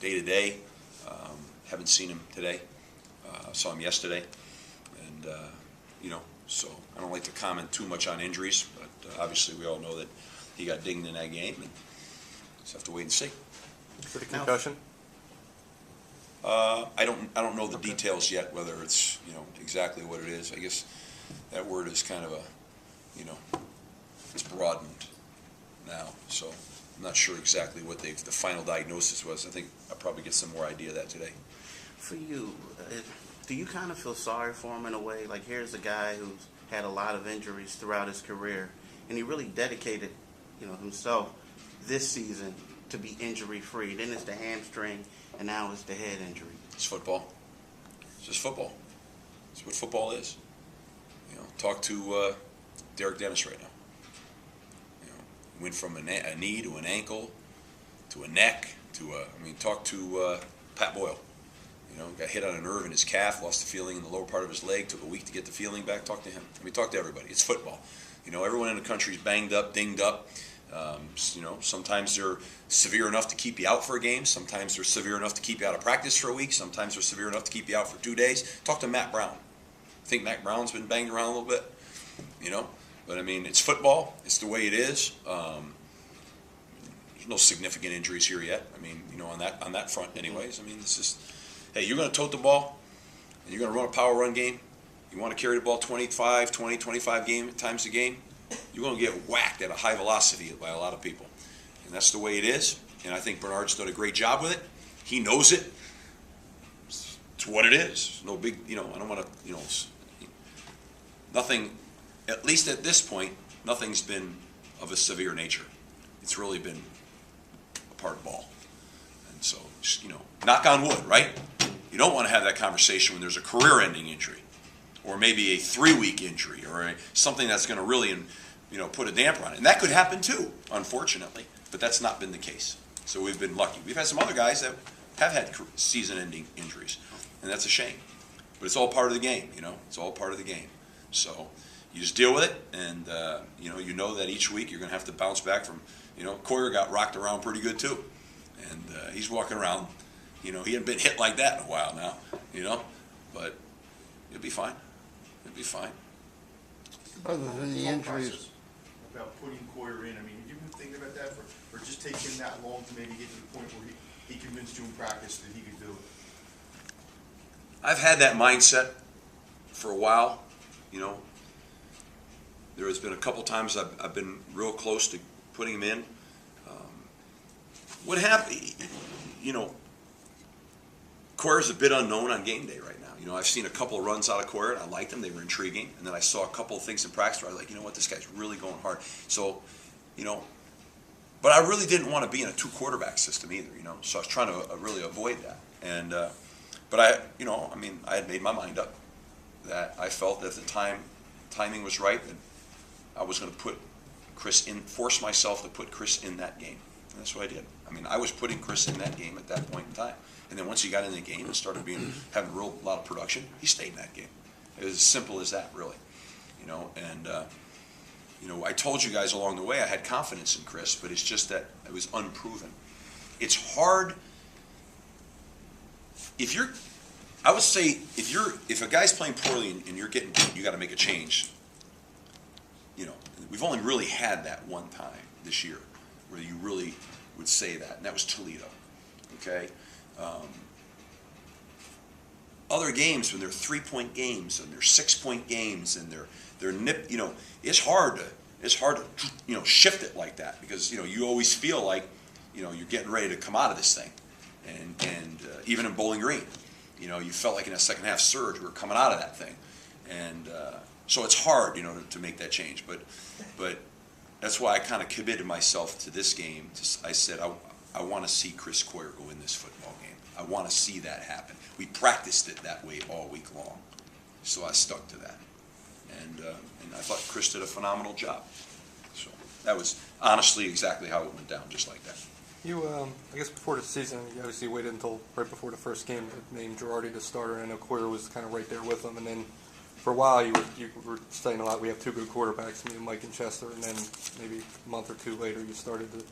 day to day. Haven't seen him today. Saw him yesterday, and so I don't like to comment too much on injuries, but obviously we all know that he got dinged in that game, and just have to wait and see. For the concussion? I don't know the details yet, whether it's exactly what it is. I guess that word is kind of it's broadened now, so I'm not sure exactly what the final diagnosis was. I think I'll probably get some more idea of that today. For you, do you kind of feel sorry for him in a way? Like, here's a guy who's had a lot of injuries throughout his career, and he really dedicated, himself this season to be injury-free. Then it's the hamstring, and now it's the head injury. It's football. It's just football. It's what football is. Talk to Derek Dennis right now. Went from a knee to an ankle to a neck to talk to Pat Boyle. Got hit on a nerve in his calf, lost the feeling in the lower part of his leg, took a week to get the feeling back. Talk to him. Talk to everybody. It's football. Everyone in the country is banged up, dinged up. Sometimes they're severe enough to keep you out for a game. Sometimes they're severe enough to keep you out of practice for a week. Sometimes they're severe enough to keep you out for 2 days. Talk to Matt Brown. I think Matt Brown's been banged around a little bit, But, it's football. It's the way it is. There's no significant injuries here yet. On that front anyways. It's just, hey, you're going to tote the ball, and you're going to run a power run game. You want to carry the ball 25 times a game. You're going to get whacked at a high velocity by a lot of people. And that's the way it is. And I think Bernard's done a great job with it. He knows it. It's what it is. No big, I don't want to, nothing, at least at this point, nothing's been of a severe nature. It's really been a part of ball. And so, knock on wood, right? You don't want to have that conversation when there's a career-ending injury, or maybe a 3-week injury, or something that's going to really, put a damper on it. And that could happen too, unfortunately. But that's not been the case. So we've been lucky. We've had some other guys that have had season-ending injuries, and that's a shame. But it's all part of the game, It's all part of the game. So you just deal with it, and you know that each week you're going to have to bounce back from. Coyer got rocked around pretty good too, and he's walking around. He hadn't been hit like that in a while now, But it'll be fine. It'll be fine. Other than the injuries. About putting Coyer in, did you even think about that, or just take him that long to maybe get to the point where he convinced you in practice that he could do it? I've had that mindset for a while, There has been a couple times I've been real close to putting him in. What happened, Coyer's a bit unknown on game day right now. I've seen a couple of runs out of Coyer, and I liked them. They were intriguing. And then I saw a couple of things in practice where I was like, what, this guy's really going hard. So, but I really didn't want to be in a 2-quarterback system either, So I was trying to really avoid that. And, but I had made my mind up that I felt that the timing was right, that I was going to put Chris in, force myself to put Chris in that game. And that's what I did. I was putting Chris in that game at that point in time. And then once he got in the game and started having a lot of production, he stayed in that game. It was as simple as that, really. And I told you guys along the way I had confidence in Chris, but it's just that it was unproven. It's hard I would say if a guy's playing poorly and you're getting beat, you got to make a change. We've only really had that one time this year where you really would say that, and that was Toledo. Okay. Other games when they're 3-point games and they're 6-point games and they're nip, it's hard to shift it like that because you always feel like you're getting ready to come out of this thing, and even in Bowling Green, you felt like in a second half surge we were coming out of that thing, and so it's hard to make that change, but that's why I kind of committed myself to this game. I said I want to see Chris Coyer go in this football game. I want to see that happen. We practiced it that way all week long, so I stuck to that, and I thought Chris did a phenomenal job. So that was honestly exactly how it went down, just like that. You, I guess before the season, you obviously waited until right before the first game to name Girardi the starter, and I know Coyer was kind of right there with him. And then for a while, you were saying a lot, we have 2 good quarterbacks, Mike and Chester, and then maybe a month or 2 later, you started to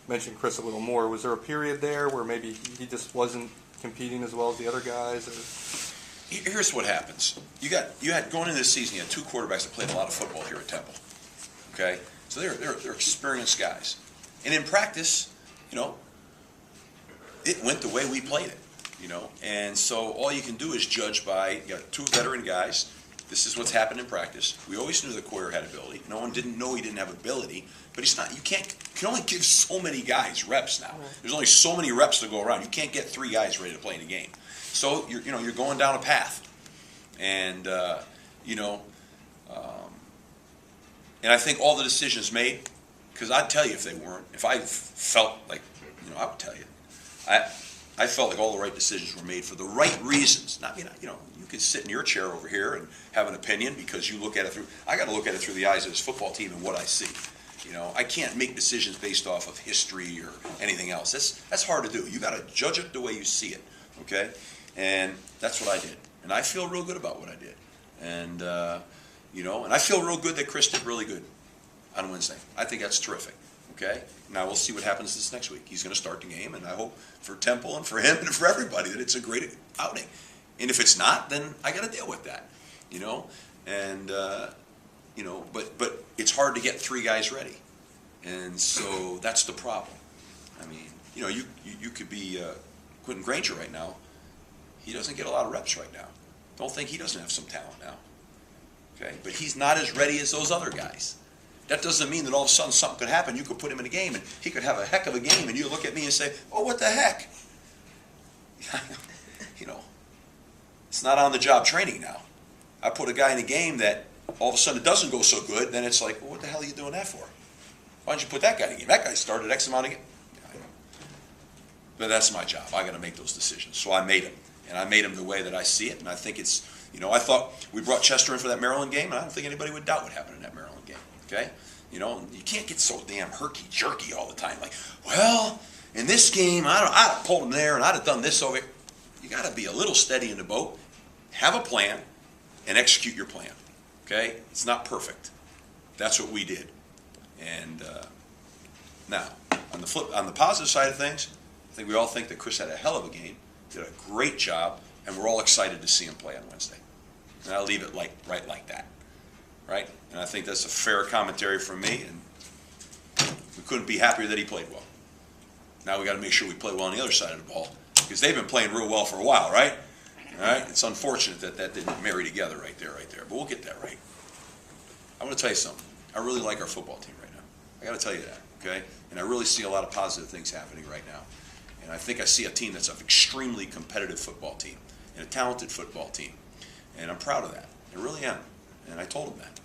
mention Chris a little more. Was there a period there where maybe he just wasn't competing as well as the other guys? Or? Here's what happens. You had going into this season, you had two quarterbacks that played a lot of football here at Temple. Okay? So they're experienced guys. And in practice, it went the way we played it. And so all you can do is judge by, you got two veteran guys. This is what's happened in practice. We always knew that Coyer had ability. No one didn't know he didn't have ability, but he's not. You can only give so many guys reps now. There's only so many reps to go around. You can't get three guys ready to play in a game. So you're going down a path, and and I think all the decisions made, because I'd tell you if they weren't. If I felt like, I would tell you. I felt like all the right decisions were made for the right reasons. Not, you can sit in your chair over here and have an opinion because you look at it through. I got to look at it through the eyes of this football team and what I see. I can't make decisions based off of history or anything else. That's hard to do. You got to judge it the way you see it. Okay, and that's what I did, and I feel real good about what I did, and and I feel real good that Chris did really good on Wednesday. I think that's terrific. Okay, now we'll see what happens this next week. He's going to start the game, and I hope for Temple and for him and for everybody that it's a great outing. And if it's not, then I got to deal with that, And but it's hard to get three guys ready, and so that's the problem. I mean, you could be Quentin Granger right now. He doesn't get a lot of reps right now. Don't think he doesn't have some talent now. Okay, but he's not as ready as those other guys. That doesn't mean that all of a sudden something could happen. You could put him in a game, and he could have a heck of a game, and you look at me and say, "Oh, what the heck?" It's not on-the-job training now. I put a guy in a game that all of a sudden it doesn't go so good, then it's like, well, what the hell are you doing that for? Why don't you put that guy in a game? That guy started X amount of games. Yeah, I know. But that's my job. I got to make those decisions. So I made them, and I made them the way that I see it, and I think it's, I thought we brought Chester in for that Maryland game, and I don't think anybody would doubt what happened in that Maryland game. Okay? You can't get so damn herky-jerky all the time. Like, well, in this game, I'd have pulled him there, and I'd have done this over here. You got to be a little steady in the boat, have a plan, and execute your plan. Okay? It's not perfect. That's what we did. And now, on the positive side of things, I think we all think that Chris had a hell of a game, did a great job, and we're all excited to see him play on Wednesday. And I'll leave it right like that. Right? And I think that's a fair commentary from me, and we couldn't be happier that he played well. Now we got to make sure we play well on the other side of the ball, because they've been playing real well for a while, right? All right? It's unfortunate that didn't marry together right there. But we'll get that right. I want to tell you something. I really like our football team right now. I got to tell you that, okay? And I really see a lot of positive things happening right now. And I think I see a team that's an extremely competitive football team and a talented football team. And I'm proud of that. I really am. And I told them that.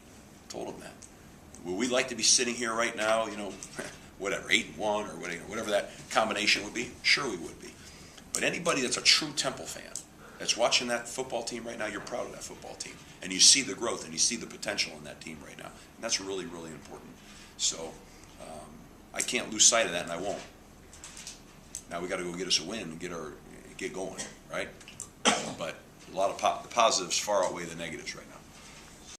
Would we like to be sitting here right now, whatever, 8-1 or whatever that combination would be? Sure we would be. But anybody that's a true Temple fan that's watching that football team right now, you're proud of that football team. And you see the growth and you see the potential in that team right now. And that's really, really important. So I can't lose sight of that, and I won't. Now we got to go get us a win and get going, right? But a lot of the positives far outweigh the negatives right now.